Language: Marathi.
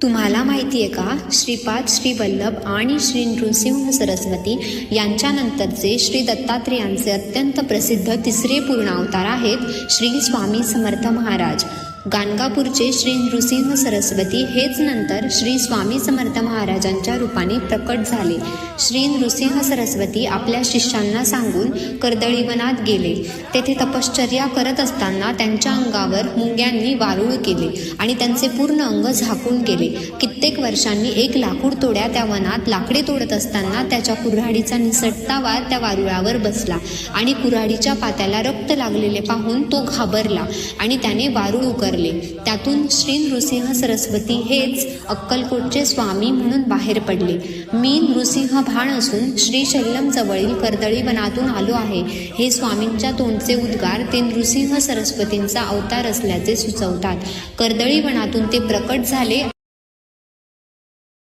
तुम्हाला माहिती आहे का, श्रीपाद, श्री वल्लभ आणि श्री नृसिंह सरस्वती यांच्यानंतरचे श्री दत्तात्रेयांचे अत्यंत प्रसिद्ध तिसरे पूर्ण अवतार आहेत श्री स्वामी समर्थ महाराज. गाणगापूरचे श्री नृसिंह सरस्वती हेच नंतर श्री स्वामी समर्थ महाराजांच्या रूपाने प्रकट झाले. श्री नृसिंह सरस्वती आपल्या शिष्यांना सांगून कर्दळीवनात गेले. तेथे तपश्चर्या करत असताना त्यांच्या अंगावर मुंग्यांनी वारूळ केले आणि त्यांचे पूर्ण अंग झाकून गेले. कित्येक वर्षांनी एक लाकूड तोड्या त्या वनात लाकडे तोडत असताना त्याच्या कुऱ्हाडीचा निसटता वार त्या वारुळावर बसला आणि कुऱ्हाडीच्या पात्याला रक्त लागलेले पाहून तो घाबरला आणि त्याने वारूळ उकरले. त्यातून श्री नृसिंह सरस्वती हेच अक्कलकोटचे स्वामी म्हणून बाहेर पडले. मी नृसिंह भाण असून श्रीशैल्यम जवळील कर्दळी वनातून आलो आहे, हे स्वामींच्या तोंडचे उद्गार ते नृसिंह सरस्वतींचा अवतार असल्याचे सुचवतात. कर्दळी वनातून ते प्रकट झाले